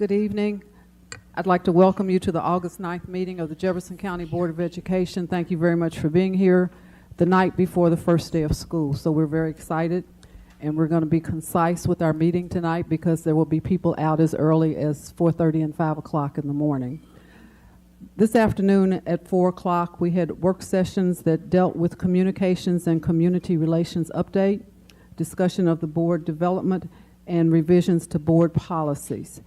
Good evening. I'd like to welcome you to the August 9th meeting of the Jefferson County Board of Education. Thank you very much for being here the night before the first day of school. So we're very excited, and we're going to be concise with our meeting tonight because there will be people out as early as 4:30 and 5 o'clock in the morning. This afternoon at 4 o'clock, we had work sessions that dealt with communications and community relations update, discussion of the board development, and revisions to board policies.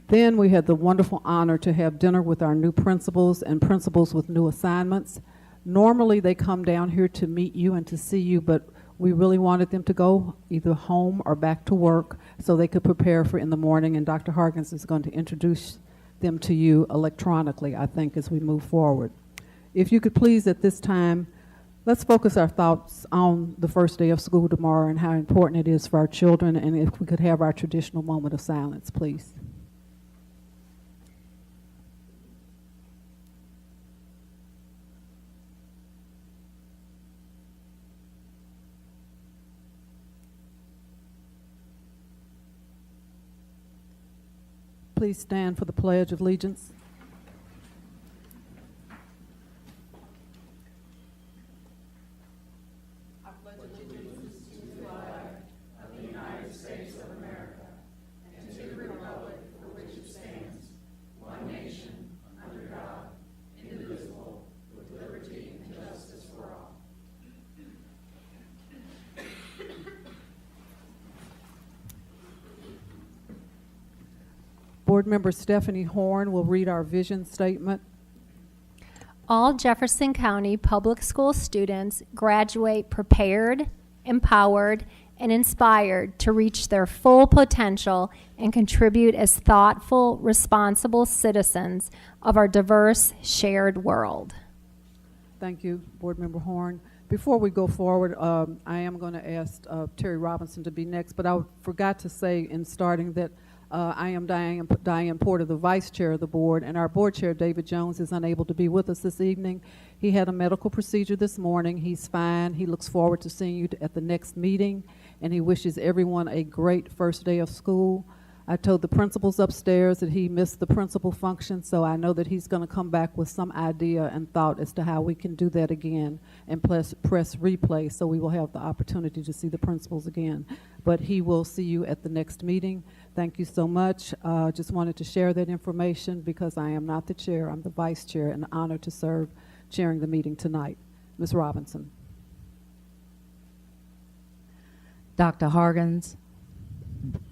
Then we had the wonderful honor to have dinner with our new principals and principals with new assignments. Normally they come down here to meet you and to see you, but we really wanted them to go either home or back to work so they could prepare for in the morning, and Dr. Harkins is going to introduce them to you electronically, I think, as we move forward. If you could please at this time, let's focus our thoughts on the first day of school tomorrow and how important it is for our children, and if we could have our traditional moment of silence, please. Please stand for the Pledge of Allegiance. I pledge allegiance to the flag of the United States of America and to the republic for which it stands, one nation, under God, indivisible, with liberty and justice for all. Board Member Stephanie Horn will read our vision statement. All Jefferson County public school students graduate prepared, empowered, and inspired to reach their full potential and contribute as thoughtful, responsible citizens of our diverse, shared world. Thank you, Board Member Horn. Before we go forward, I am going to ask Terry Robinson to be next, but I forgot to say in starting that I am Diane Porter, the Vice Chair of the Board, and our Board Chair, David Jones, is unable to be with us this evening. He had a medical procedure this morning. He's fine. He looks forward to seeing you at the next meeting, and he wishes everyone a great first day of school. I told the principals upstairs that he missed the principal function, so I know that he's going to come back with some idea and thought as to how we can do that again and press replay, so we will have the opportunity to see the principals again. But he will see you at the next meeting. Thank you so much. Just wanted to share that information because I am not the chair. I'm the vice chair, and honored to serve chairing the meeting tonight. Ms. Robinson. Dr. Harkins,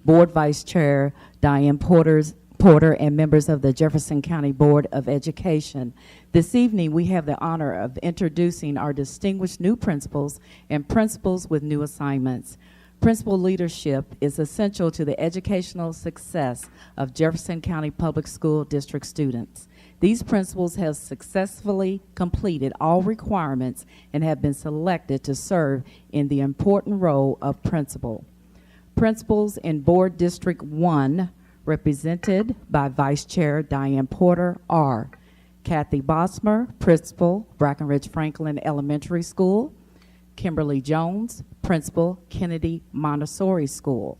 Board Vice Chair Diane Porter, and members of the Jefferson County Board of Education. This evening, we have the honor of introducing our distinguished new principals and principals with new assignments. Principal leadership is essential to the educational success of Jefferson County Public School District students. These principals have successfully completed all requirements and have been selected to serve in the important role of principal. Principals in Board District 1, represented by Vice Chair Diane Porter, are Kathy Bosmer, Principal, Brackenridge Franklin Elementary School; Kimberly Jones, Principal, Kennedy Montessori School.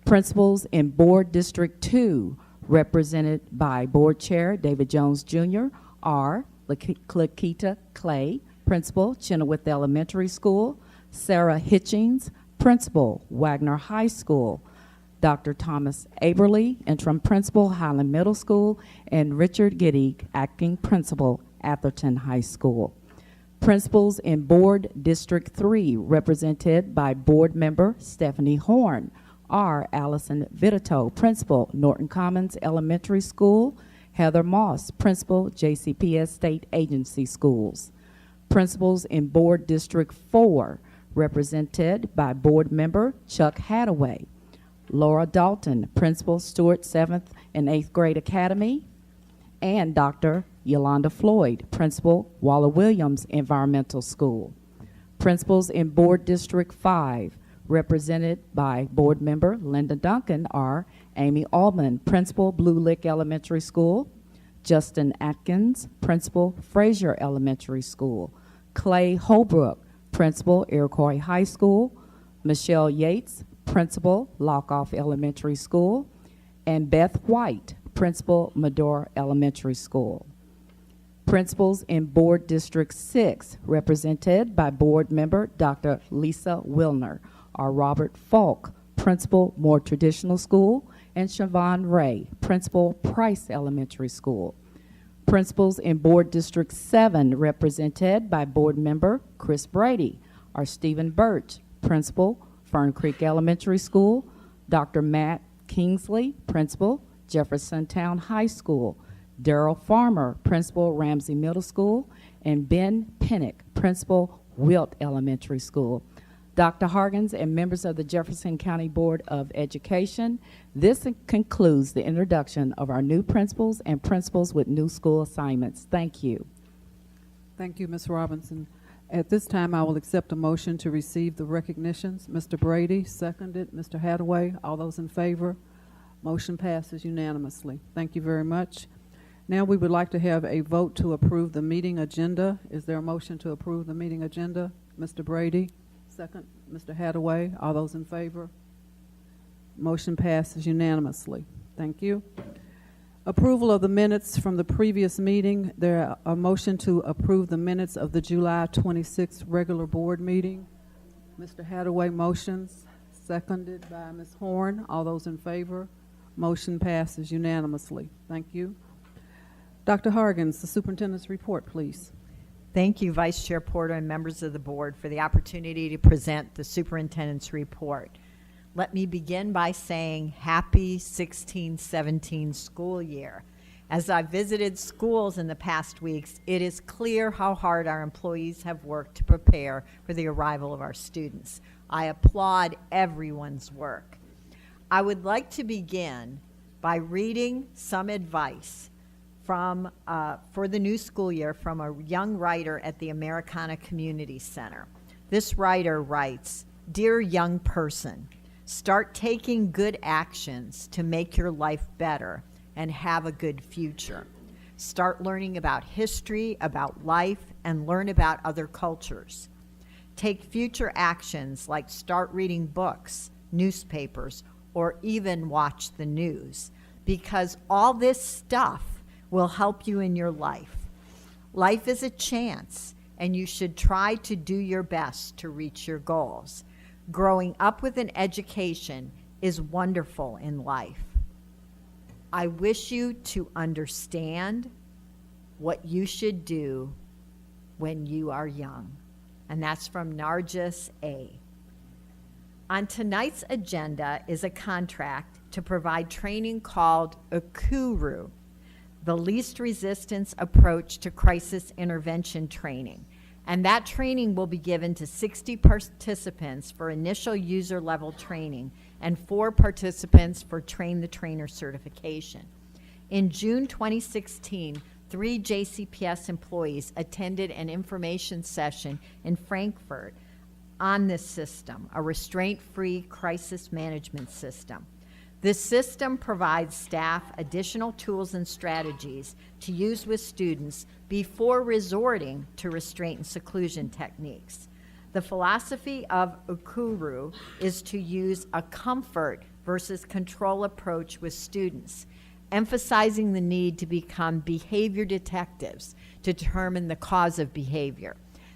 Principals in Board District 2, represented by Board Chair David Jones Jr., are Lakita Clay, Principal, Chenoweth Elementary School; Sarah Hitchings, Principal, Wagner High School; Dr. Thomas Aberly, Interim Principal, Highland Middle School; and Richard Giddy, Acting Principal, Atherton High School. Principals in Board District 3, represented by Board Member Stephanie Horn, are Allison Vitito, Principal, Norton Commons Elementary School; Heather Moss, Principal, JCBE State Agency Schools. Principals in Board District 4, represented by Board Member Chuck Haddaway, Laura Dalton, Principal, Stewart 7th and 8th Grade Academy; and Dr. Yolanda Floyd, Principal, Waller Williams Environmental School. Principals in Board District 5, represented by Board Member Linda Duncan, are Amy Allman, Principal, Blue Lick Elementary School; Justin Atkins, Principal, Frazier Elementary School; Clay Holbrook, Principal, Iroquois High School; Michelle Yates, Principal, Lockoff Elementary School; and Beth White, Principal, Medora Elementary School. Principals in Board District 6, represented by Board Member Dr. Lisa Willner, are Robert Falk, Principal, More Traditional School, and Siobhan Ray, Principal, Price Elementary School. Principals in Board District 7, represented by Board Member Chris Brady, are Stephen Birch, Principal, Fern Creek Elementary School, Dr. Matt Kingsley, Principal, Jeffersontown High School, Darrell Farmer, Principal, Ramsey Middle School, and Ben Pinnock, Principal, Wilt Elementary School. Dr. Hargens and members of the Jefferson County Board of Education, this concludes the introduction of our new principals and principals with new school assignments. Thank you. Thank you, Ms. Robinson. At this time, I will accept a motion to receive the recognitions. Mr. Brady, seconded. Mr. Haddaway, all those in favor? Motion passes unanimously. Thank you very much. Now we would like to have a vote to approve the meeting agenda. Is there a motion to approve the meeting agenda? Mr. Brady, second. Mr. Haddaway, all those in favor? Motion passes unanimously. Thank you. Approval of the minutes from the previous meeting. There a motion to approve the minutes of the July 26th regular board meeting. Mr. Haddaway motions, seconded by Ms. Horn. All those in favor? Motion passes unanimously. Thank you. Dr. Hargens, the superintendent's report, please. Thank you, Vice Chair Porter and members of the board, for the opportunity to present the superintendent's report. Let me begin by saying happy 16-17 school year. As I've visited schools in the past weeks, it is clear how hard our employees have worked to prepare for the arrival of our students. I applaud everyone's work. I would like to begin by reading some advice from for the new school year from a young writer at the Americana Community Center. This writer writes, "Dear young person, start taking good actions to make your life better and have a good future. Start learning about history, about life, and learn about other cultures. Take future actions like start reading books, newspapers, or even watch the news, because all this stuff will help you in your life. Life is a chance, and you should try to do your best to reach your goals. Growing up with an education is wonderful in life. I wish you to understand what you should do when you are young." And that's from Nargis A. On tonight's agenda is a contract to provide training called UKURU, the least resistance approach to crisis intervention training. And that training will be given to 60 participants for initial user level training and 4 participants for train the trainer certification. In June 2016, 3 JCPS employees attended an information session in Frankfurt on this system, a restraint-free crisis management system. This system provides staff additional tools and strategies to use with students before resorting to restraint and seclusion techniques. The philosophy of UKURU is to use a comfort versus control approach with students, emphasizing the need to become behavior detectives to determine the cause of behavior.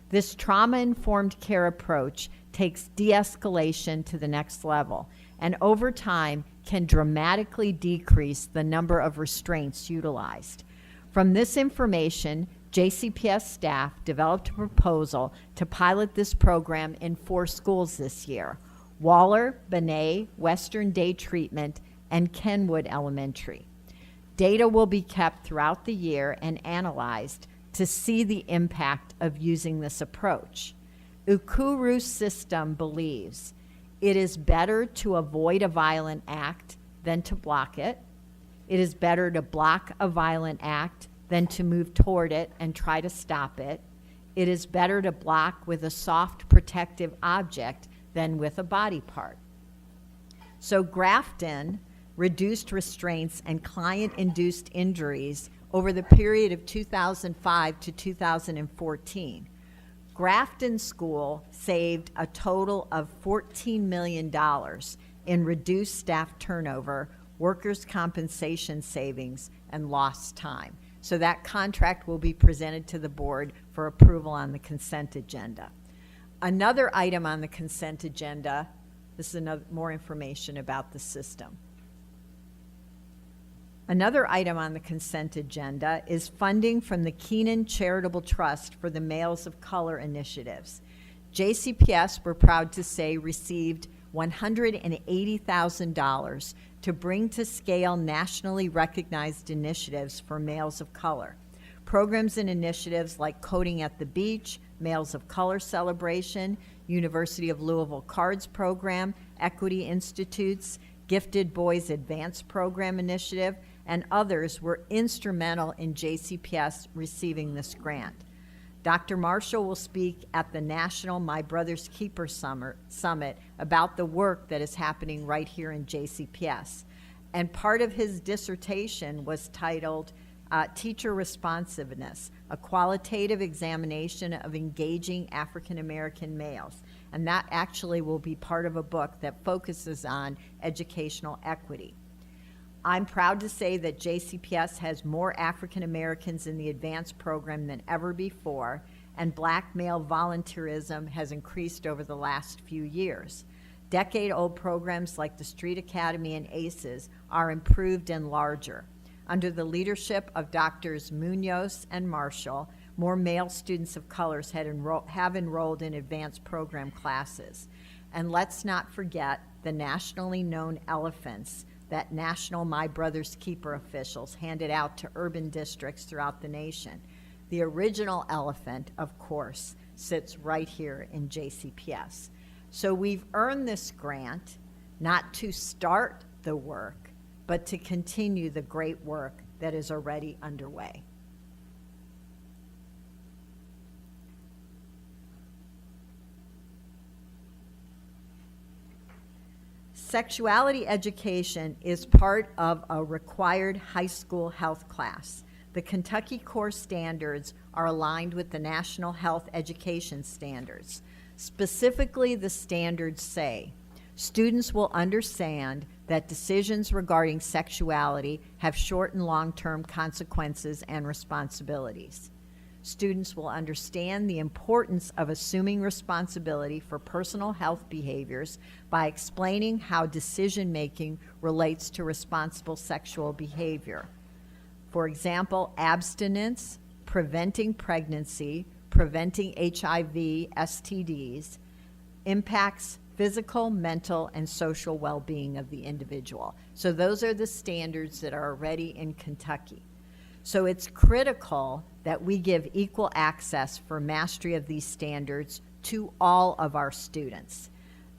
This trauma-informed care approach takes de-escalation to the next level, and over time can dramatically decrease the number of restraints utilized. From this information, JCPS staff developed a proposal to pilot this program in 4 schools this year: Waller, Benet, Western Day Treatment, and Kenwood Elementary. Data will be kept throughout the year and analyzed to see the impact of using this approach. UKURU's system believes it is better to avoid a violent act than to block it. It is better to block a violent act than to move toward it and try to stop it. It is better to block with a soft protective object than with a body part. So Grafton reduced restraints and client-induced injuries over the period of 2005 to 2014. Grafton School saved a total of $14 million in reduced staff turnover workers' compensation savings, and lost time. So that contract will be presented to the board for approval on the consent agenda. Another item on the consent agenda, this is more information about the system. Another item on the consent agenda is funding from the Keenan Charitable Trust for the Males of Color initiatives. JCPS, we're proud to say, received $180,000 to bring to scale nationally recognized initiatives for males of color. Programs and initiatives like Coding at the Beach, Males of Color Celebration, University of Louisville Cards Program, Equity Institutes, Gifted Boys Advanced Program Initiative, and others were instrumental in JCPS receiving this grant. Dr. Marshall will speak at the National My Brother's Keeper Summit about the work that is happening right here in JCPS. And part of his dissertation was titled Teacher Responsiveness, a qualitative examination of engaging African American males. And that actually will be part of a book that focuses on educational equity. I'm proud to say that JCPS has more African Americans in the advanced program than ever before, and black male volunteerism has increased over the last few years. Decade-old programs like the Street Academy and ACES are improved and larger. Under the leadership of Drs. Munoz and Marshall, more male students of colors have enrolled in advanced program classes. And let's not forget the nationally known elephants that National My Brother's Keeper officials handed out to urban districts throughout the nation. The original elephant, of course, sits right here in JCPS. So we've earned this grant not to start the work, but to continue the great work that is already underway. Sexuality education is part of a required high school health class. The Kentucky core standards are aligned with the National Health Education Standards. Specifically, the standards say, students will understand that decisions regarding sexuality have short and long-term consequences and responsibilities. Students will understand the importance of assuming responsibility for personal health behaviors by explaining how decision-making relates to responsible sexual behavior. For example, abstinence, preventing pregnancy, preventing HIV, STDs, impacts physical, mental, and social well-being of the individual. So those are the standards that are already in Kentucky. So it's critical that we give equal access for mastery of these standards to all of our students.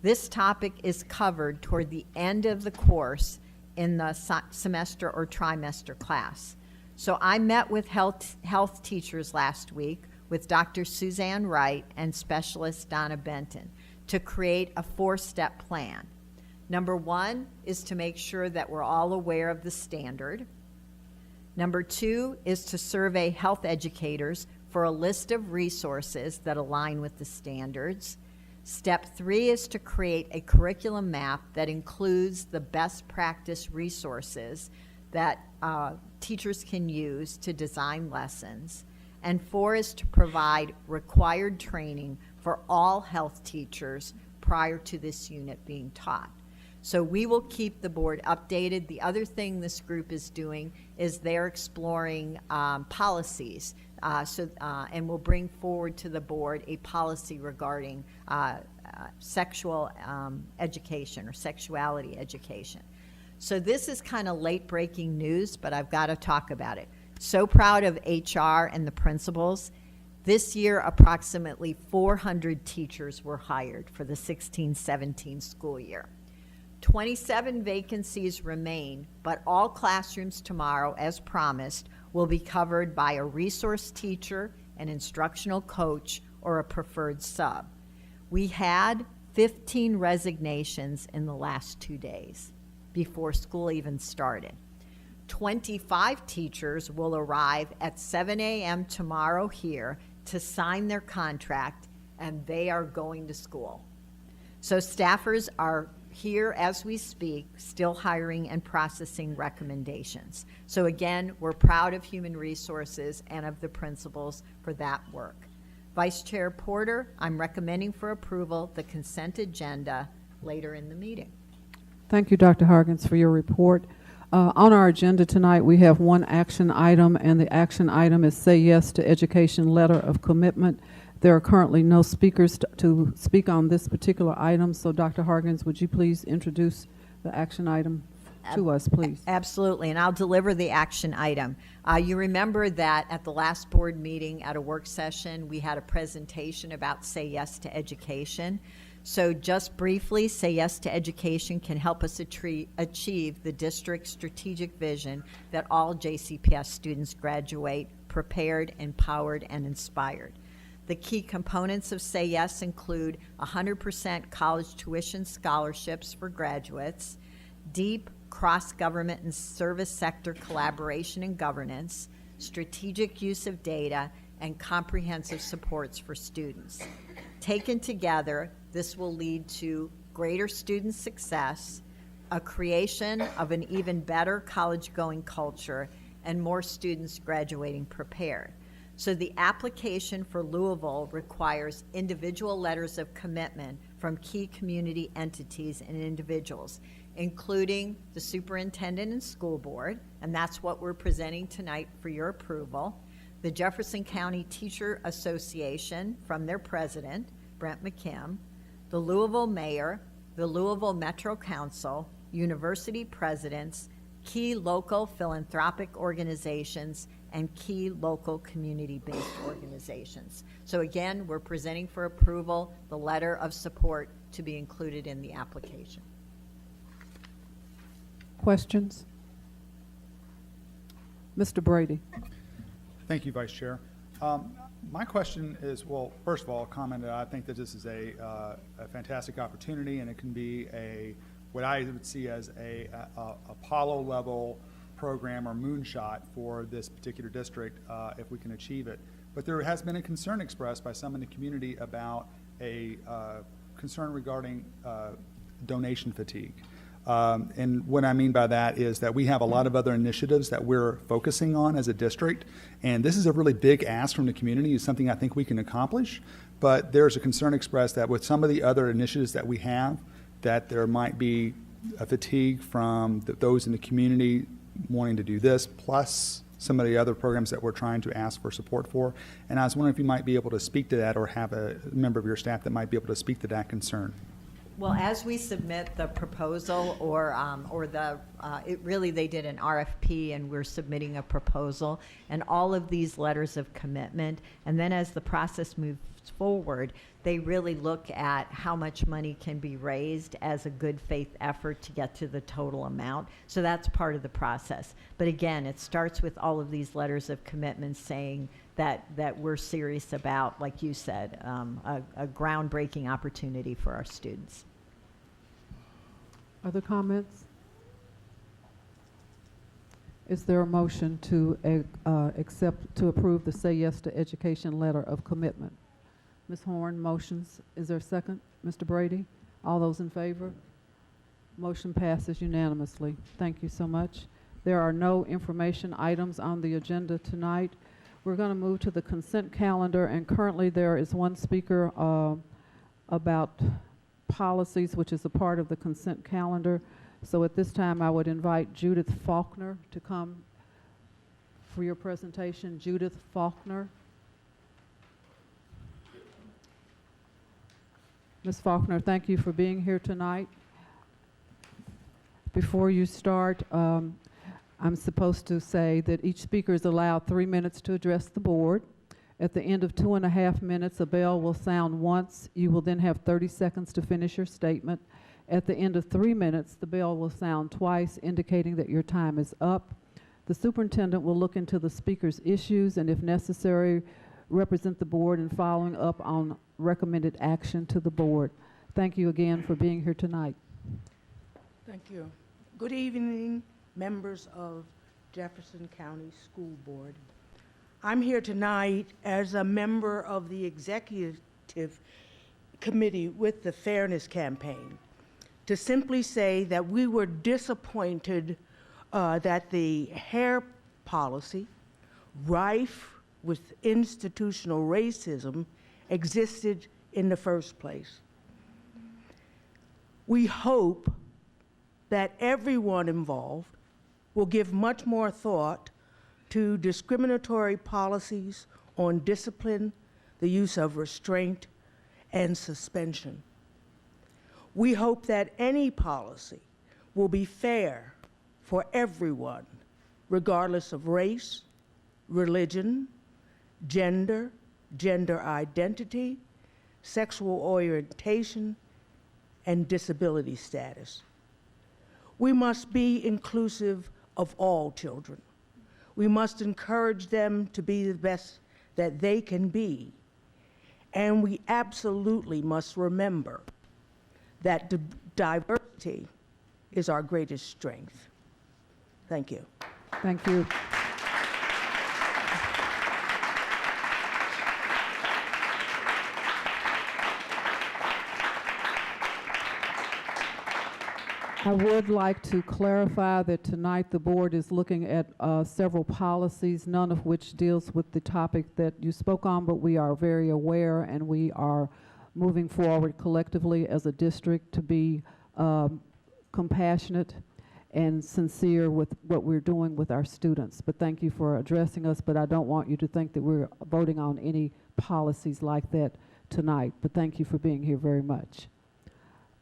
This topic is covered toward the end of the course in the semester or trimester class. So I met with health teachers last week with Dr. Suzanne Wright and specialist Donna Benton to create a 4-step plan. Number 1 is to make sure that we're all aware of the standard. Number 2 is to survey health educators for a list of resources that align with the standards. Step 3 is to create a curriculum map that includes the best practice resources that teachers can use to design lessons. And 4 is to provide required training for all health teachers prior to this unit being taught. So we will keep the board updated. The other thing this group is doing is they're exploring policies. And we'll bring forward to the board a policy regarding sexual education or sexuality education. So this is kind of late breaking news, but I've got to talk about it. So proud of HR and the principals. This year, approximately 400 teachers were hired for the 16-17 school year. 27 vacancies remain, but all classrooms tomorrow, as promised, will be covered by a resource teacher, an instructional coach, or a preferred sub. We had 15 resignations in the last 2 days before school even started. 25 teachers will arrive at 7 a.m. tomorrow here to sign their contract, and they are going to school. So staffers are here as we speak, still hiring and processing recommendations. So again, we're proud of Human Resources and of the principals for that work. Vice Chair Porter, I'm recommending for approval the consent agenda later in the meeting. Thank you, Dr. Harkins, for your report. On our agenda tonight, we have one action item, and the action item is Say Yes to Education Letter of Commitment. There are currently no speakers to speak on this particular item, so Dr. Harkins, would you please introduce the action item to us, please? Absolutely, and I'll deliver the action item. You remember that at the last board meeting at a work session, we had a presentation about Say Yes to Education. So just briefly, Say Yes to Education can help us achieve the district's strategic vision that all JCPS students graduate prepared, empowered, and inspired. The key components of Say Yes include 100% college tuition scholarships for graduates, deep cross-government and service sector collaboration and governance, strategic use of data, and comprehensive supports for students. Taken together, this will lead to greater student success, a creation of an even better college-going culture, and more students graduating prepared. So the application for Louisville requires individual letters of commitment from key community entities and individuals, including the superintendent and school board, and that's what we're presenting tonight for your approval, the Jefferson County Teacher Association from their president, Brent McKim, the Louisville mayor, the Louisville Metro Council, university presidents, key local philanthropic organizations, and key local community-based organizations. So again, we're presenting for approval the letter of support to be included in the application. Questions? Mr. Brady. Thank you, Vice Chair. My question is, well, first of all, a comment that I think that this is a fantastic opportunity, and it can be what I would see as a Apollo level program or moonshot for this particular district if we can achieve it. But there has been a concern expressed by some in the community about a concern regarding donation fatigue. And what I mean by that is that we have a lot of other initiatives that we're focusing on as a district, and this is a really big ask from the community. It's something I think we can accomplish, but there's a concern expressed that with some of the other initiatives that we have, that there might be a fatigue from those in the community wanting to do this, plus some of the other programs that we're trying to ask for support for. And I was wondering if you might be able to speak to that, or have a member of your staff that might be able to speak to that concern. Well, as we submit the proposal, they did an RFP, and we're submitting a proposal, and all of these letters of commitment, and then as the process moves forward, they really look at how much money can be raised as a good faith effort to get to the total amount. So that's part of the process. But again, it starts with all of these letters of commitment saying that we're serious about, like you said, a groundbreaking opportunity for our students. Other comments? Is there a motion to approve the Say Yes to Education Letter of Commitment? Ms. Horn motions. Is there a second? Mr. Brady? All those in favor? Motion passes unanimously. Thank you so much. There are no information items on the agenda tonight. We're going to move to the consent calendar, and currently there is one speaker about policies, which is a part of the consent calendar. So at this time, I would invite Judith Faulkner to come for your presentation. Judith Faulkner. Ms. Faulkner, thank you for being here tonight. Before you start, I'm supposed to say that each speaker is allowed 3 minutes to address the board. At the end of 2.5 minutes, a bell will sound once. You will then have 30 seconds to finish your statement. At the end of 3 minutes, the bell will sound twice, indicating that your time is up. The superintendent will look into the speaker's issues and, if necessary, represent the board in following up on recommended action to the board. Thank you again for being here tonight. Thank you. Good evening, members of Jefferson County School Board. I'm here tonight as a member of the executive committee with the Fairness Campaign to simply say that we were disappointed that the hair policy, rife with institutional racism, existed in the first place. We hope that everyone involved will give much more thought to discriminatory policies on discipline, the use of restraint, and suspension. We hope that any policy will be fair for everyone, regardless of race, religion, gender, gender identity, sexual orientation, and disability status. We must be inclusive of all children. We must encourage them to be the best that they can be. And we absolutely must remember that diversity is our greatest strength. Thank you. Thank you. I would like to clarify that tonight the board is looking at several policies, none of which deals with the topic that you spoke on, but we are very aware and we are moving forward collectively as a district to be compassionate and sincere with what we're doing with our students. But thank you for addressing us, but I don't want you to think that we're voting on any policies like that tonight. But thank you for being here very much.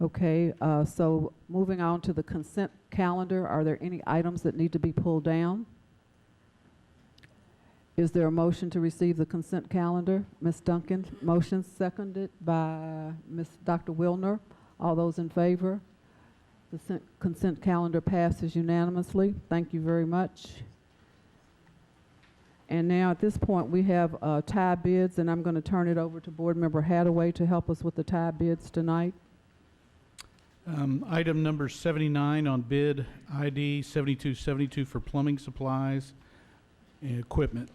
Okay, so moving on to the consent calendar, are there any items that need to be pulled down? Is there a motion to receive the consent calendar? Ms. Duncan, motion seconded by Dr. Willner. All those in favor? The consent calendar passes unanimously. Thank you very much. And now at this point we have tie bids, and I'm going to turn it over to Board Member Haddaway to help us with the tie bids tonight. Item number 79 on bid ID 7272 for plumbing supplies and equipment.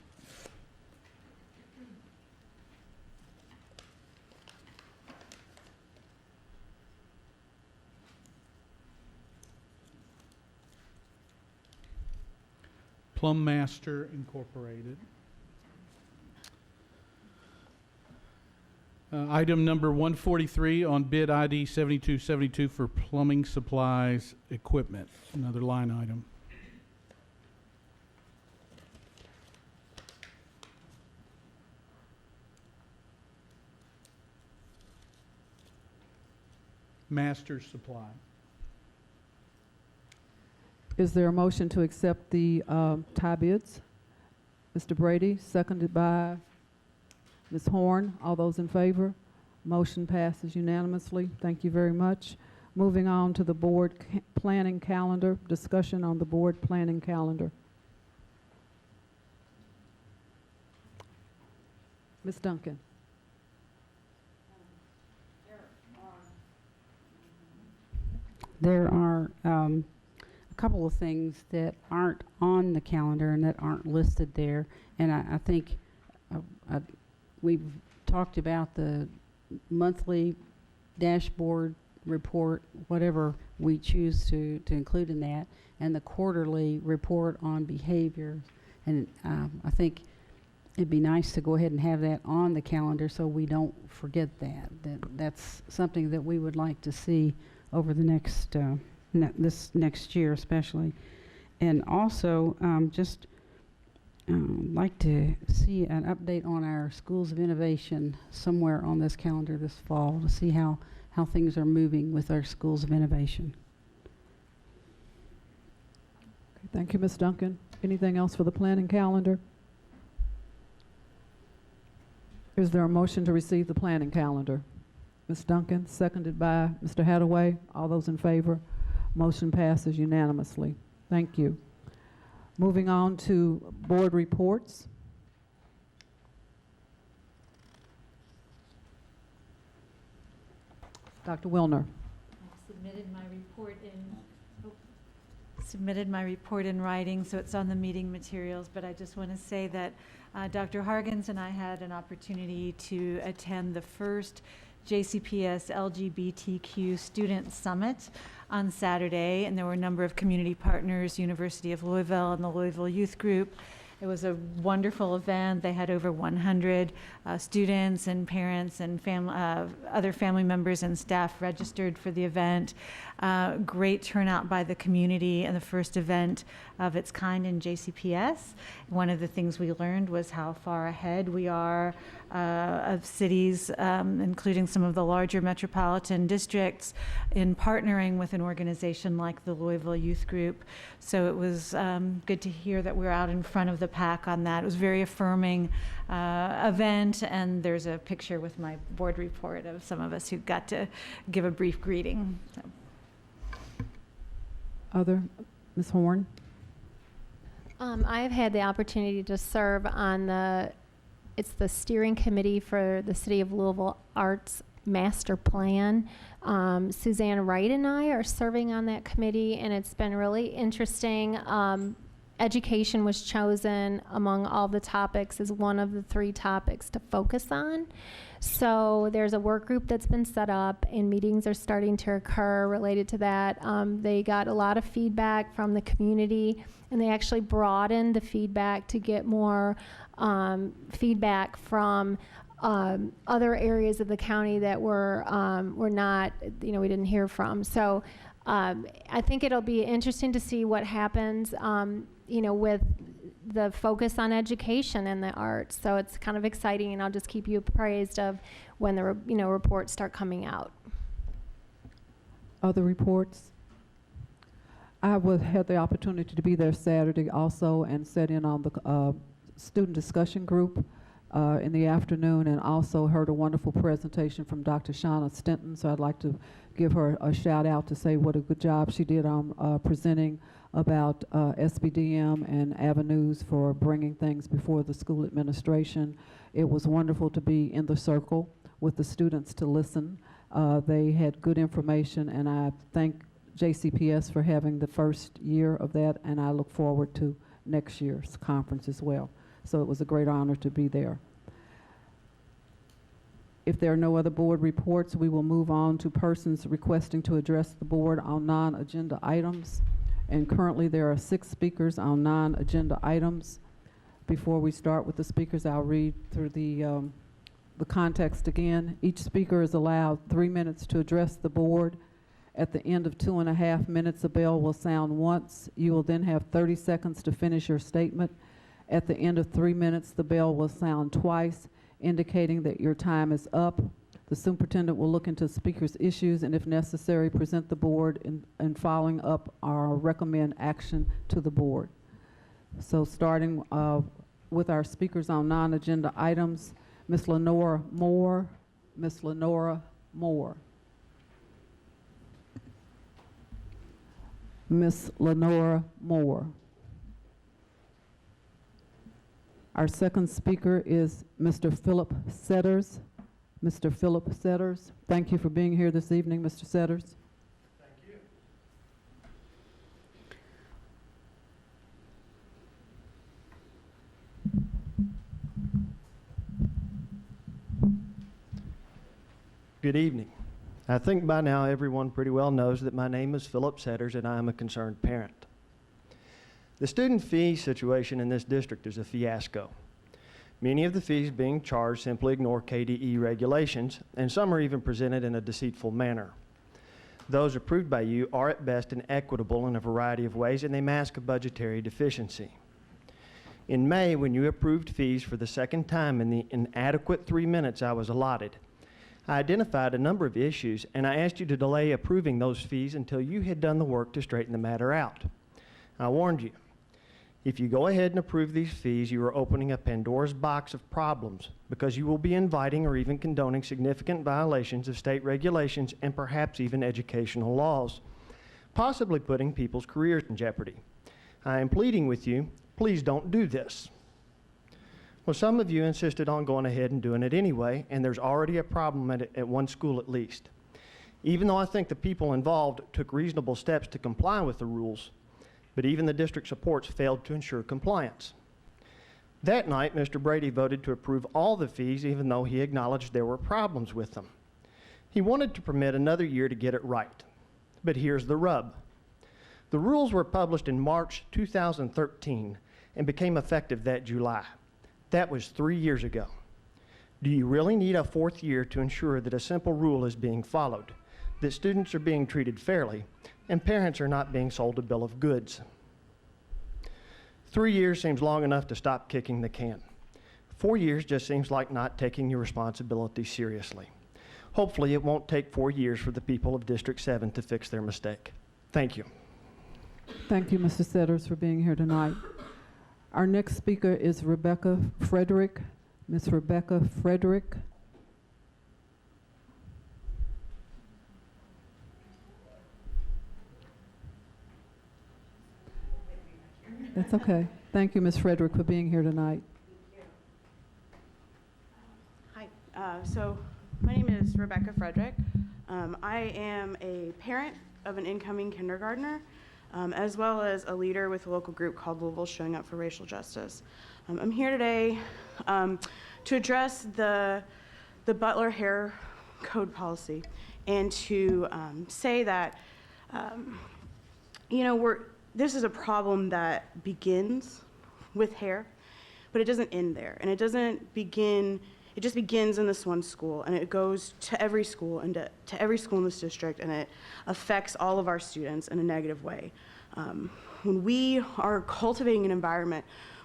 Plumb Master Incorporated. Item number 143 on bid ID 7272 for plumbing supplies equipment, another line item. Master Supply. Is there a motion to accept the tie bids? Mr. Brady, seconded by Ms. Horn. All those in favor? Motion passes unanimously. Thank you very much. Moving on to the board planning calendar, discussion on the board planning calendar. Ms. Duncan. There are a couple of things that aren't on the calendar and that aren't listed there, and I think we've talked about the monthly dashboard report, whatever we choose to include in that, and the quarterly report on behavior. And I think it'd be nice to go ahead and have that on the calendar so we don't forget that's something that we would like to see over the next this next year especially. And also just like to see an update on our Schools of Innovation somewhere on this calendar this fall to see how things are moving with our Schools of Innovation. Okay, thank you, Ms. Duncan. Anything else for the planning calendar? Is there a motion to receive the planning calendar? Ms. Duncan, seconded by Mr. Haddaway. All those in favor? Motion passes unanimously. Thank you. Moving on to board reports. Dr. Willner. I've submitted my report in writing, so it's on the meeting materials, but I just want to say that Dr. Hargens and I had an opportunity to attend the first JCPS LGBTQ Student Summit on Saturday, and there were a number of community partners, University of Louisville and the Louisville Youth Group. It was a wonderful event. They had over 100 students and parents and other family members and staff registered for the event. Great turnout by the community, and the first event of its kind in JCPS. One of the things we learned was how far ahead we are of cities, including some of the larger metropolitan districts, in partnering with an organization like the Louisville Youth Group. So it was good to hear that we're out in front of the pack on that. It was a very affirming event, and there's a picture with my board report of some of us who got to give a brief greeting. So. Other, Ms. Horn? I've had the opportunity to serve on it's the steering committee for the City of Louisville Arts Master Plan. Suzanne Wright and I are serving on that committee, and it's been really interesting. Education was chosen among all the topics as one of the 3 topics to focus on. So there's a work group that's been set up, and meetings are starting to occur related to that. They got a lot of feedback from the community, and they actually broadened the feedback to get more feedback from other areas of the county that were not, we didn't hear from. So I think it'll be interesting to see what happens, with the focus on education and the arts. So it's kind of exciting, and I'll just keep you appraised of when the reports start coming out. Other reports? I had the opportunity to be there Saturday also and sat in on the student discussion group in the afternoon, and also heard a wonderful presentation from Dr. Shauna Stinton. So I'd like to give her a shout out to say what a good job she did on presenting about SBDM and avenues for bringing things before the school administration. It was wonderful to be in the circle with the students to listen. They had good information, and I thank JCPS for having the first year of that, and I look forward to next year's conference as well. So it was a great honor to be there. If there are no other board reports, we will move on to persons requesting to address the board on non-agenda items. And currently there are 6 speakers on non-agenda items. Before we start with the speakers, I'll read through the context again. Each speaker is allowed 3 minutes to address the board. At the end of 2.5 minutes, a bell will sound once. You will then have 30 seconds to finish your statement. At the end of 3 minutes, the bell will sound twice, indicating that your time is up. The superintendent will look into speakers' issues and, if necessary, present the board in following up or recommend action to the board. So starting with our speakers on non-agenda items, Ms. Lenora Moore. Ms. Lenora Moore. Ms. Lenora Moore. Our second speaker is Mr. Philip Setters. Mr. Philip Setters, thank you for being here this evening, Mr. Setters. Thank you. Good evening. I think by now everyone pretty well knows that my name is Philip Setters and I am a concerned parent. The student fee situation in this district is a fiasco. Many of the fees being charged simply ignore KDE regulations, and some are even presented in a deceitful manner. Those approved by you are at best inequitable in a variety of ways, and they mask a budgetary deficiency. In May, when you approved fees for the second time in the inadequate 3 minutes I was allotted, I identified a number of issues, and I asked you to delay approving those fees until you had done the work to straighten the matter out. I warned you. If you go ahead and approve these fees, you are opening a Pandora's box of problems because you will be inviting or even condoning significant violations of state regulations and perhaps even educational laws, possibly putting people's careers in jeopardy. I am pleading with you, please don't do this. Well, some of you insisted on going ahead and doing it anyway, and there's already a problem at one school at least. Even though I think the people involved took reasonable steps to comply with the rules, but even the district supports failed to ensure compliance. That night, Mr. Brady voted to approve all the fees even though he acknowledged there were problems with them. He wanted to permit another year to get it right. But here's the rub. The rules were published in March 2013 and became effective that July. That was 3 years ago. Do you really need a fourth year to ensure that a simple rule is being followed, that students are being treated fairly, and parents are not being sold a bill of goods? 3 years seems long enough to stop kicking the can. 4 years just seems like not taking your responsibility seriously. Hopefully, it won't take 4 years for the people of District 7 to fix their mistake. Thank you. Thank you, Mr. Setters, for being here tonight. Our next speaker is Rebecca Frederick. Ms. Rebecca Frederick. That's okay. Thank you, Ms. Frederick, for being here tonight. Hi. So my name is Rebecca Frederick. I am a parent of an incoming kindergartner, as well as a leader with a local group called Louisville Showing Up for Racial Justice. I'm here today to address the Butler hair code policy and to say that, this is a problem that begins with hair, but it doesn't end there. And it just begins in this one school, and it goes to every school and to every school in this district, and it affects all of our students in a negative way. When we are cultivating an environment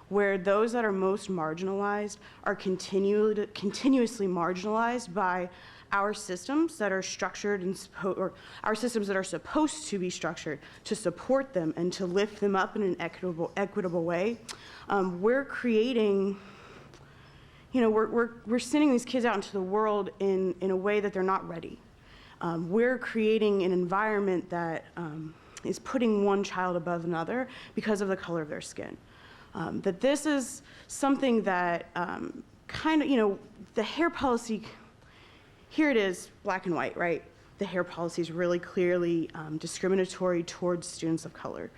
where those that are most marginalized are continuously marginalized by our systems that are structured or our systems that are supposed to be structured to support them and to lift them up in an equitable way, we're creating, we're sending these kids out into the world in a way that they're not ready. We're creating an environment that is putting one child above another because of the color of their skin. That this is something that the hair policy, here it is, black and white, right? The hair policy is really clearly discriminatory towards students of color.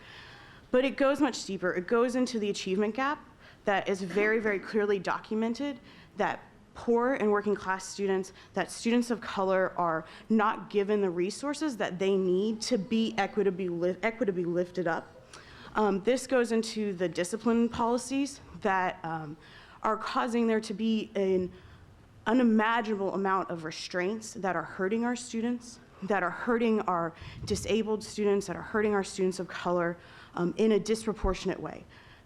But it goes much deeper. It goes into the achievement gap that is very, very clearly documented, that poor and working class students, that students of color are not given the resources that they need to be equitably lifted up. This goes into the discipline policies that are causing there to be an unimaginable amount of restraints that are hurting our students, that are hurting our disabled students, that are hurting our students of color in a disproportionate way.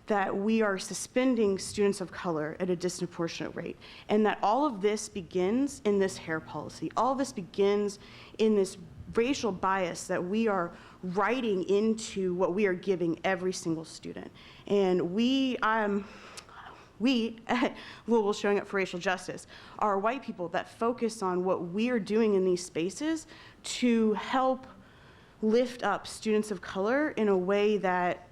That we are suspending students of color at a disproportionate rate. And that all of this begins in this hair policy. All of this begins in this racial bias that we are writing into what we are giving every single student. And we at Louisville Showing Up for Racial Justice are white people that focus on what we are doing in these spaces to help lift up students of color in a way that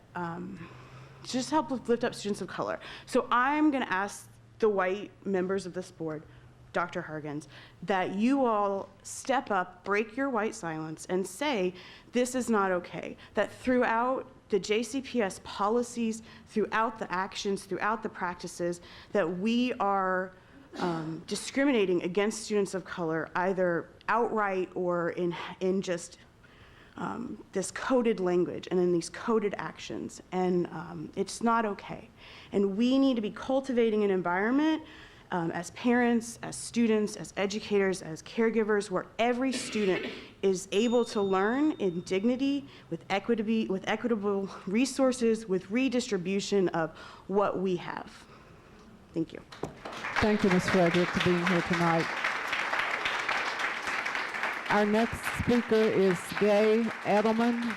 just help lift up students of color. So I'm going to ask the white members of this board, Dr. Hargens, that you all step up, break your white silence, and say this is not okay. That throughout the JCPS policies, throughout the actions, throughout the practices, that we are discriminating against students of color, either outright or in just this coded language and in these coded actions. And it's not okay. And we need to be cultivating an environment as parents, as students, as educators, as caregivers, where every student is able to learn in dignity, with equitable resources, with redistribution of what we have. Thank you. Thank you, Ms. Frederick, for being here tonight. Our next speaker is Gay Edelman.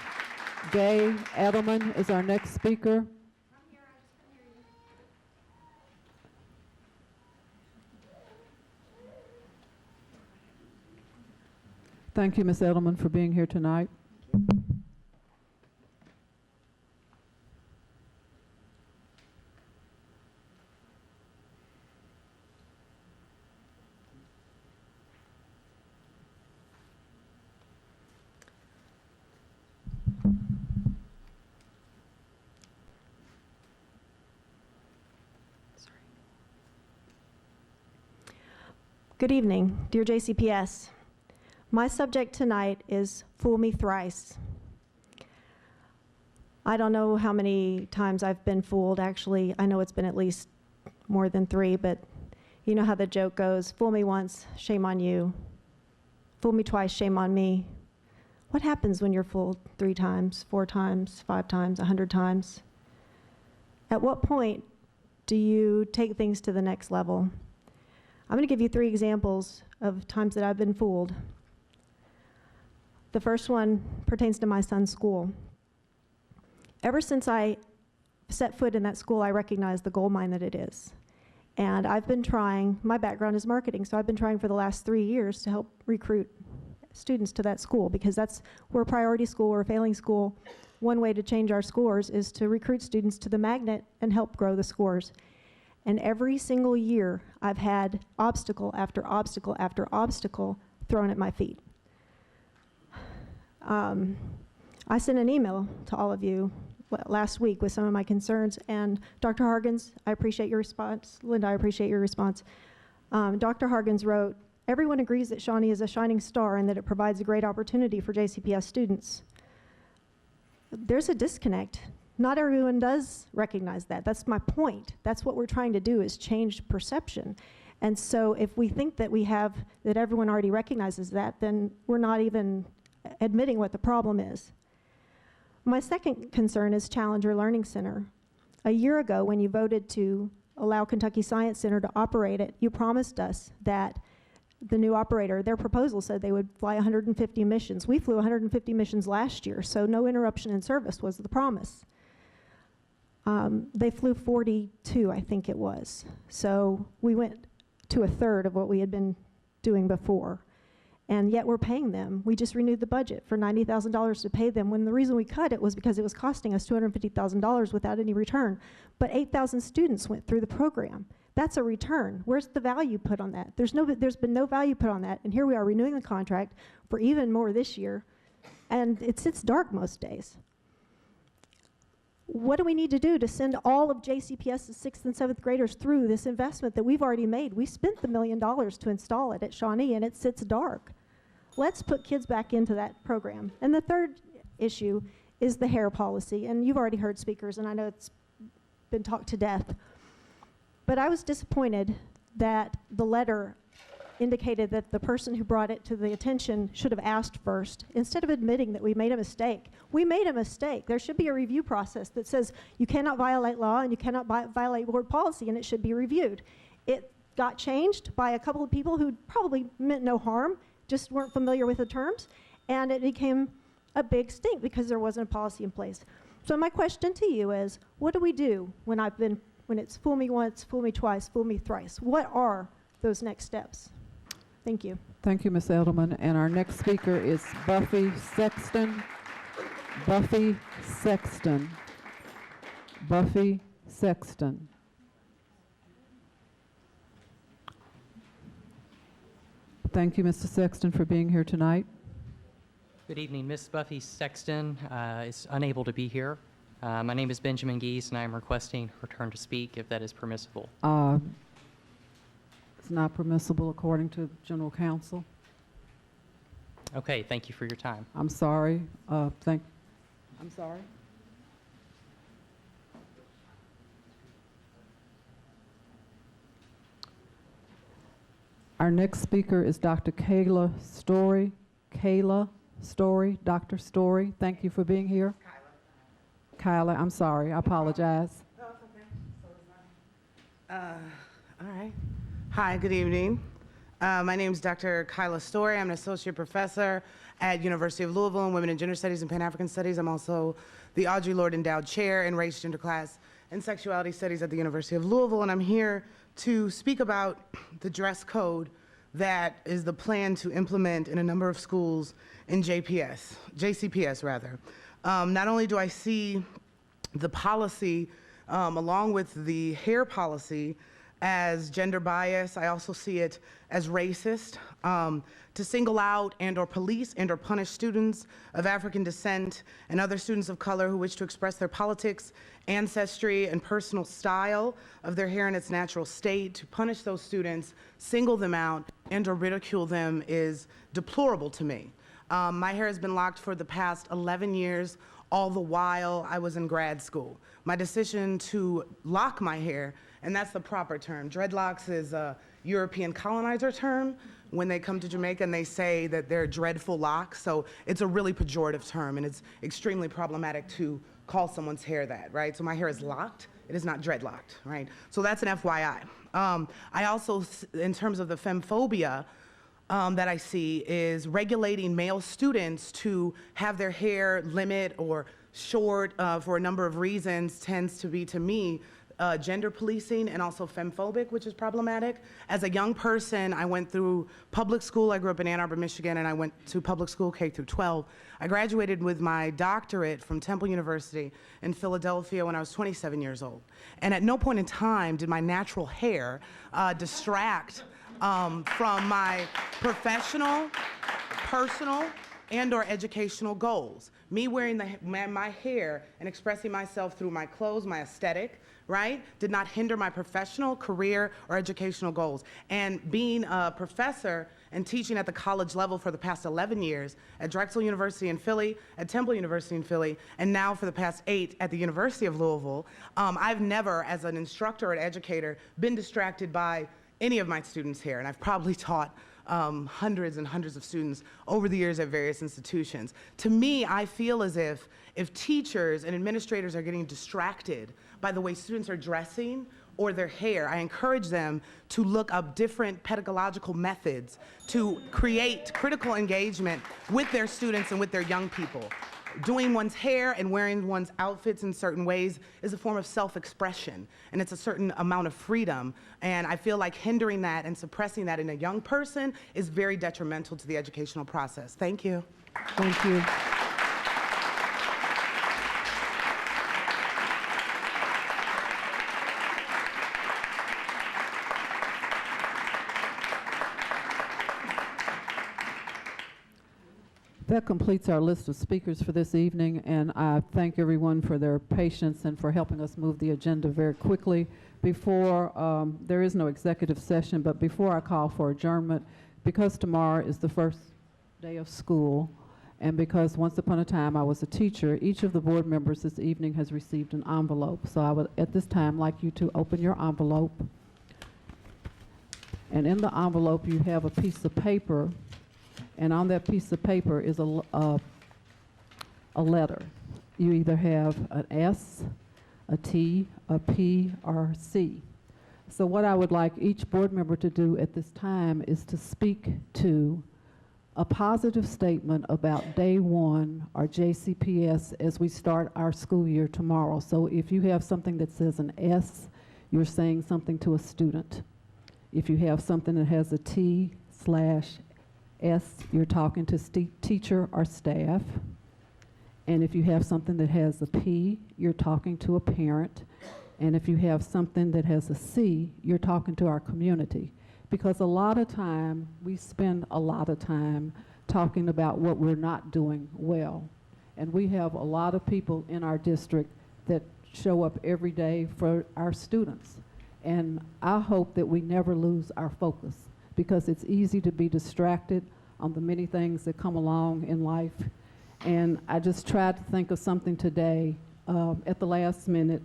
Gay Edelman is our next speaker. Thank you, Ms. Edelman, for being here tonight. Good evening, dear JCPS. My subject tonight is Fool Me Thrice. I don't know how many times I've been fooled. Actually, I know it's been at least more than 3, but you know how the joke goes, fool me once, shame on you. Fool me twice, shame on me. What happens when you're fooled 3 times, 4 times, 5 times, 100 times? At what point do you take things to the next level? I'm going to give you 3 examples of times that I've been fooled. The first one pertains to my son's school. Ever since I set foot in that school, I recognize the gold mine that it is. And I've been trying, my background is marketing, so I've been trying for the last 3 years to help recruit students to that school, because we're a priority school, we're a failing school. One way to change our scores is to recruit students to the magnet and help grow the scores. And every single year, I've had obstacle after obstacle after obstacle thrown at my feet. I sent an email to all of you last week with some of my concerns, and Dr. Hargens, I appreciate your response. Linda, I appreciate your response. Dr. Hargens wrote, everyone agrees that Shawnee is a shining star and that it provides a great opportunity for JCPS students. There's a disconnect. Not everyone does recognize that. That's my point. That's what we're trying to do, is change perception. And so if we think that that everyone already recognizes that, then we're not even admitting what the problem is. My second concern is Challenger Learning Center. A year ago, when you voted to allow Kentucky Science Center to operate it, you promised us that the new operator, their proposal said they would fly 150 missions. We flew 150 missions last year, so no interruption in service was the promise. They flew 42, I think it was. So we went to a third of what we had been doing before. And yet we're paying them. We just renewed the budget for $90,000 to pay them, when the reason we cut it was because it was costing us $250,000 without any return. But 8,000 students went through the program. That's a return. Where's the value put on that? There's been no value put on that, and here we are renewing the contract for even more this year, and it sits dark most days. What do we need to do to send all of JCPS's 6th and 7th graders through this investment that we've already made? We spent the $1 million to install it at Shawnee, and it sits dark. Let's put kids back into that program. And the third issue is the hair policy, and you've already heard speakers, and I know it's been talked to death. But I was disappointed that the letter indicated that the person who brought it to the attention should have asked first, instead of admitting that we made a mistake. We made a mistake. There should be a review process that says you cannot violate law and you cannot violate board policy, and it should be reviewed. It got changed by a couple of people who probably meant no harm, just weren't familiar with the terms, and it became a big stink because there wasn't a policy in place. So my question to you is, what do we do when it's fool me once, fool me twice, fool me thrice? What are those next steps? Thank you. Thank you, Ms. Edelman. And our next speaker is Buffy Sexton. Buffy Sexton. Buffy Sexton. Thank you, Mr. Sexton, for being here tonight. Good evening. Miss Buffy Sexton is unable to be here. My name is Benjamin Geese, and I am requesting her turn to speak, if that is permissible. It's not permissible according to General Counsel. Okay, thank you for your time. I'm sorry. I'm sorry. Our next speaker is Dr. Kayla Story. Kayla Story, Dr. Story, thank you for being here. Kyla, I'm sorry, I apologize. Oh, it's okay. All right. Hi, good evening. My name is Dr. Kyla Story. I'm an associate professor at University of Louisville in Women and Gender Studies and Pan-African Studies. I'm also the Audrey Lorde Endowed Chair in Race, Gender, Class, and Sexuality Studies at the University of Louisville, and I'm here to speak about the dress code that is the plan to implement in a number of schools in JCPS rather. Not only do I see the policy along with the hair policy as gender bias. I also see it as racist. To single out and or police and or punish students of African descent and other students of color who wish to express their politics, ancestry, and personal style of their hair in its natural state, to punish those students, single them out, and or ridicule them is deplorable to me. My hair has been locked for the past 11 years, all the while I was in grad school. My decision to lock my hair, and that's the proper term. Dreadlocks is a European colonizer term. When they come to Jamaica and they say that they're dreadful locks, so it's a really pejorative term, and it's extremely problematic to call someone's hair that, right? So my hair is locked, it is not dreadlocked, right? So that's an FYI. I also, in terms of the femphobia, that I see is regulating male students to have their hair limit or short for a number of reasons tends to be, to me, gender policing and also femphobic, which is problematic. As a young person, I went through public school. I grew up in Ann Arbor, Michigan, and I went to public school K through 12. I graduated with my doctorate from Temple University in Philadelphia when I was 27 years old. And at no point in time did my natural hair distract from my professional, personal, and or educational goals. Me wearing my hair and expressing myself through my clothes, my aesthetic, right, did not hinder my professional, career, or educational goals. And being a professor and teaching at the college level for the past 11 years at Drexel University in Philly, at Temple University in Philly, and now for the past 8 at the University of Louisville, I've never, as an instructor or educator, been distracted by any of my students' hair, and I've probably taught hundreds and hundreds of students over the years at various institutions. To me, I feel as if teachers and administrators are getting distracted by the way students are dressing or their hair, I encourage them to look up different pedagogical methods to create critical engagement with their students and with their young people. Doing one's hair and wearing one's outfits in certain ways is a form of self-expression, and it's a certain amount of freedom, and I feel like hindering that and suppressing that in a young person is very detrimental to the educational process. Thank you. Thank you. That completes our list of speakers for this evening, and I thank everyone for their patience and for helping us move the agenda very quickly. Before, there is no executive session, but before I call for adjournment, because tomorrow is the first day of school, and because once upon a time I was a teacher, each of the board members this evening has received an envelope. So I would, at this time, like you to open your envelope. And in the envelope, you have a piece of paper. And on that piece of paper is a letter. You either have an S, a T, a P, or a C. So what I would like each board member to do at this time is to speak to a positive statement about day one, or JCPS, as we start our school year tomorrow. So if you have something that says an S, you're saying something to a student. If you have something that has a T/S, you're talking to teacher or staff. And if you have something that has a P, you're talking to a parent. And if you have something that has a C, you're talking to our community. Because a lot of time, we spend a lot of time talking about what we're not doing well. And we have a lot of people in our district that show up every day for our students. And I hope that we never lose our focus, because it's easy to be distracted on the many things that come along in life. And I just tried to think of something today at the last minute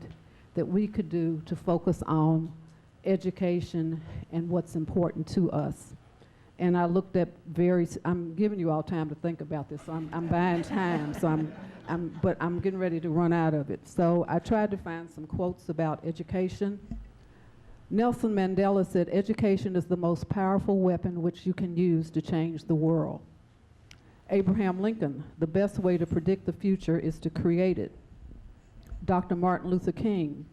that we could do to focus on education and what's important to us. And I looked at I'm giving you all time to think about this. So I'm buying time, so but I'm getting ready to run out of it. So I tried to find some quotes about education. Nelson Mandela said, "Education is the most powerful weapon which you can use to change the world." Abraham Lincoln, "The best way to predict the future is to create it." Dr. Martin Luther King,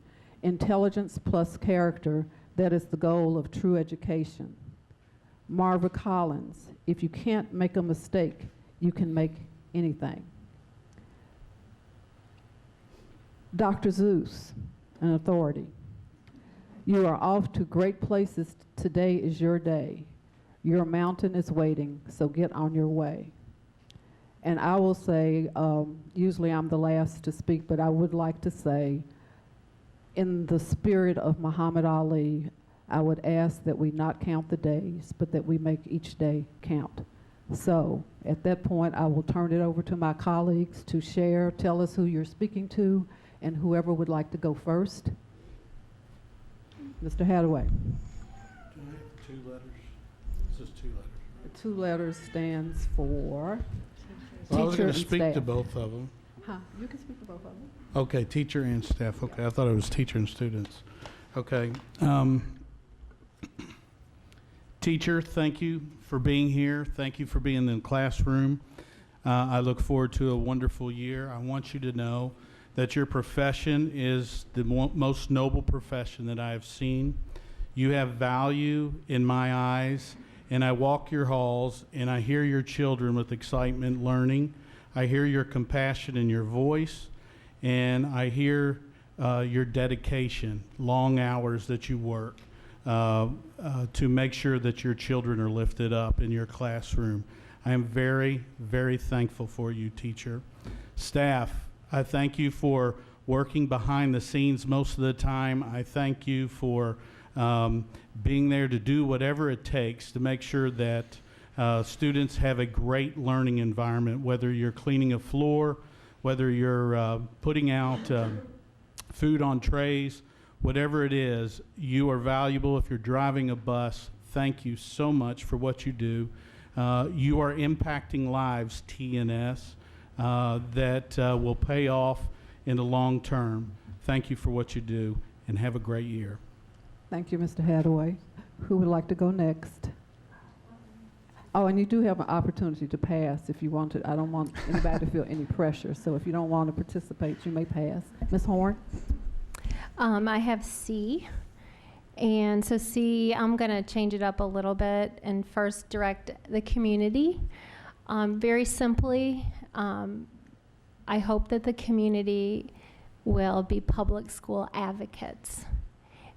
"Intelligence plus character, that is the goal of true education." Marva Collins, "If you can't make a mistake, you can make anything." Dr. Seuss, an authority. You are off to great places. Today is your day. Your mountain is waiting, so get on your way. And I will say, usually I'm the last to speak, but I would like to say, in the spirit of Muhammad Ali, I would ask that we not count the days, but that we make each day count. So at that point, I will turn it over to my colleagues to share, tell us who you're speaking to, and whoever would like to go first. Mr. Haddaway. Two letters? This is two letters. The 2 letters stands for Well, I was teacher going and to speak staff. to both of them. Huh, you can speak to both of them. Okay, teacher and staff. Okay, I thought it was teacher and students. Okay. Teacher, thank you for being here. Thank you for being in the classroom. I look forward to a wonderful year. I want you to know that your profession is the most noble profession that I have seen. You have value in my eyes, and I walk your halls, and I hear your children with excitement learning. I hear your compassion in your voice, and I hear your dedication, long hours that you work to make sure that your children are lifted up in your classroom. I am very, very thankful for you, teacher. Staff, I thank you for working behind the scenes most of the time. I thank you for being there to do whatever it takes to make sure that students have a great learning environment, whether you're cleaning a floor, whether you're putting out food on trays, whatever it is, you are valuable. If you're driving a bus, thank you so much for what you do. You are impacting lives, TNS, that will pay off in the long term. Thank you for what you do, and have a great year. Thank you, Mr. Haddaway. Who would like to go next? Oh, and you do have an opportunity to pass if you want to. I don't want anybody to feel any pressure, so if you don't want to participate, you may pass. Ms. Horn? I have C. And so C, I'm going to change it up a little bit and first direct the community. Very simply, I hope that the community will be public school advocates,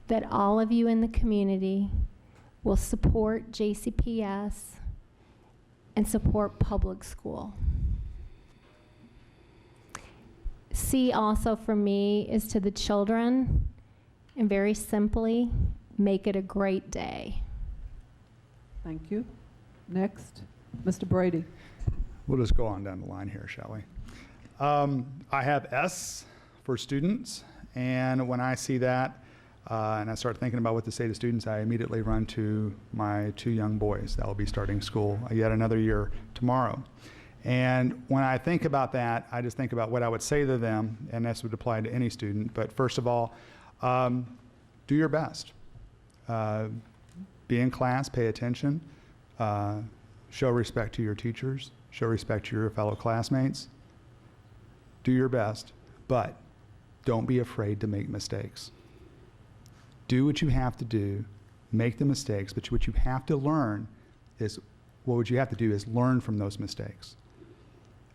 that all of you in the community will support JCPS and support public school. C also for me is to the children, and very simply, make it a great day. Thank you. Next, Mr. Brady. We'll just go on down the line here, shall we? I have S for students, and when I see that and I start thinking about what to say to students, I immediately run to my 2 young boys that will be starting school yet another year tomorrow. And when I think about that, I just think about what I would say to them, and this would apply to any student. But first of all, do your best. Be in class, pay attention, show respect to your teachers, show respect to your fellow classmates. Do your best, but don't be afraid to make mistakes. Do what you have to do, make the mistakes, but what you have to learn is, well, what you have to do is learn from those mistakes.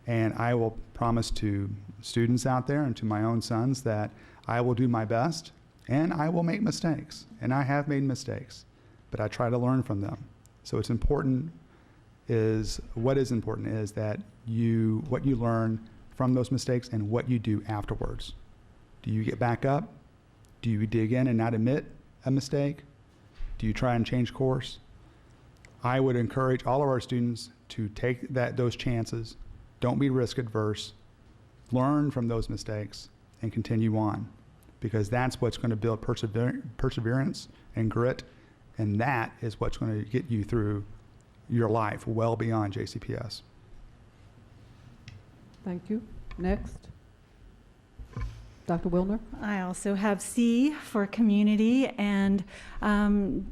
And I will promise to students out there and to my own sons that I will do my best, and I will make mistakes. And I have made mistakes, but I try to learn from them. So what is important is that what you learn from those mistakes and what you do afterwards. Do you get back up? Do you dig in and not admit a mistake? Do you try and change course? I would encourage all of our students to take those chances. Don't be risk adverse. Learn from those mistakes and continue on, because that's what's going to build perseverance and grit, and that is what's going to get you through your life well beyond JCPS. Thank you. Next, Dr. Willner. I also have C for community, and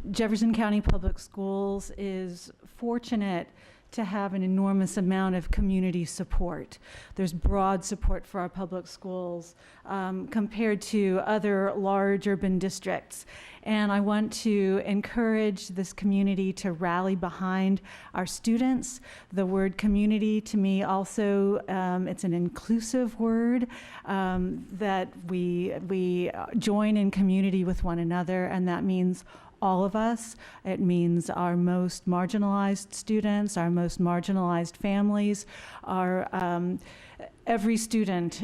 Jefferson County Public Schools is fortunate to have an enormous amount of community support. There's broad support for our public schools compared to other large urban districts. And I want to encourage this community to rally behind our students. The word community to me also, it's an inclusive word, that we join in community with one another, and that means all of us. It means our most marginalized students, our most marginalized families, our every student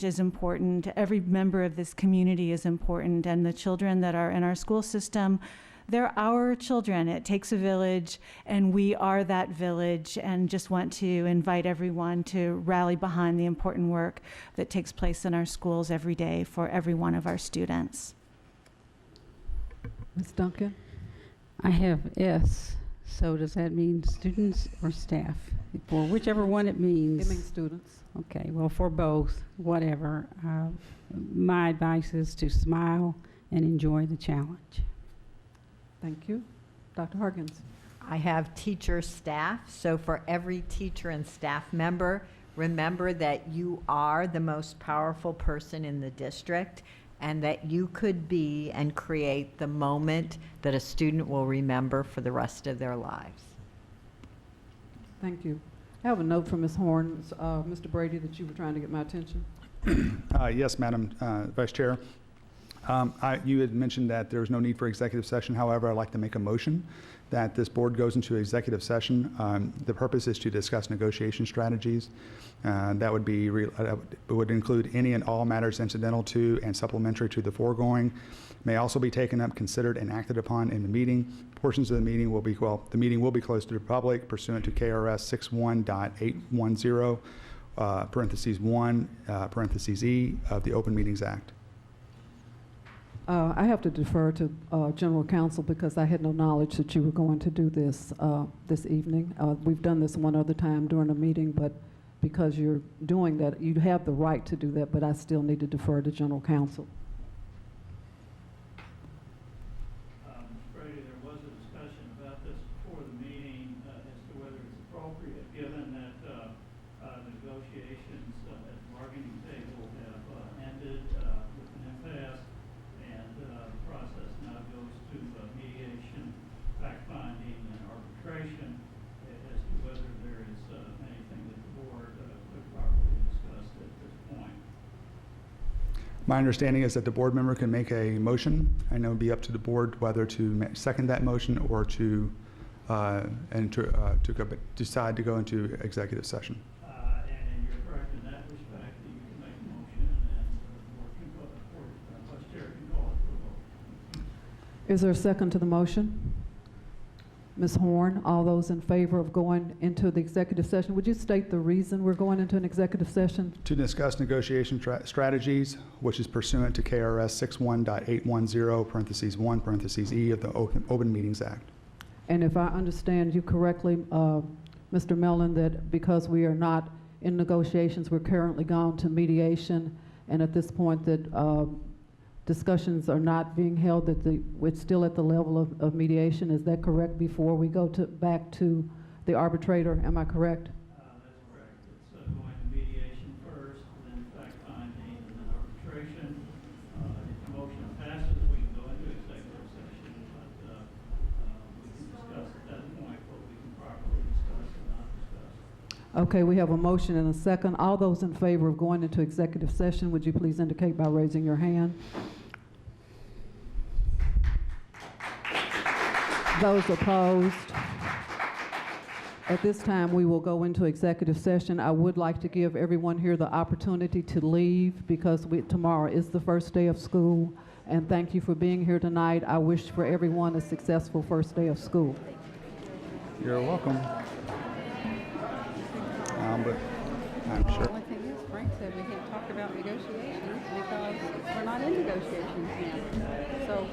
is important. Every member of this community is important, and the children that are in our school system, they're our children. It takes a village, and we are that village, and just want to invite everyone to rally behind the important work that takes place in our schools every day for every one of our students. Ms. Duncan? I have S, so does that mean students or staff? For whichever one it means. It means students. Okay, well, for both, whatever. My advice is to smile and enjoy the challenge. Thank you. Dr. Harkins? I have teacher staff, so for every teacher and staff member, remember that you are the most powerful person in the district, and that you could be and create the moment that a student will remember for the rest of their lives. Thank you. I have a note from Ms. Horn, Mr. Brady, that you were trying to get my attention. Yes, Madam Vice Chair. You had mentioned that there was no need for executive session. However, I'd like to make a motion that this board goes into executive session. The purpose is to discuss negotiation strategies. That would be would include any and all matters incidental to and supplementary to the foregoing. May also be taken up, considered, and acted upon in the meeting. Portions of the meeting will be the meeting will be closed to the public pursuant to KRS 61.810 parentheses 1 parentheses E of the Open Meetings Act. I have to defer to General Counsel because I had no knowledge that you were going to do this this evening. We've done this one other time during a meeting, but because you're doing that, you have the right to do that, but I still need to defer to General Counsel. Brady, there was a discussion about this before the meeting as to whether it's appropriate, given that negotiations at the bargaining table have ended with an impasse, and the process now goes to mediation, fact-finding, and arbitration, as to whether there is anything that the board could properly discuss at this point. My understanding is that the board member can make a motion, and it would be up to the board whether to second that motion or to decide to go into executive session. And you're correct in that respect, that you can make a motion, and the board vice chair can call it for a vote. Is there a second to the motion? Ms. Horn, all those in favor of going into the executive session, would you state the reason we're going into an executive session? To discuss negotiation strategies, which is pursuant to KRS 61.810 parentheses 1 parentheses E of the Open Meetings Act. And if I understand you correctly, Mr. Mellon, that because we are not in negotiations, we're currently gone to mediation, and at this point that discussions are not being held, that it's still at the level of mediation. Is that correct, before we go back to the arbitrator? Am I correct? That's correct. It's going to mediation first, then fact-finding, and then arbitration. If the motion passes, we can go into executive session, but we can discuss at that point what we can properly discuss and not discuss. Okay, we have a motion and a second. All those in favor of going into executive session, would you please indicate by raising your hand? Those opposed? At this time, we will go into executive session. I would like to give everyone here the opportunity to leave because tomorrow is the first day of school. And thank you for being here tonight. I wish for everyone a successful first day of school. You're welcome. But I'm sure. The only thing is, Frank said we can't talk about negotiations because we're not in negotiations now. So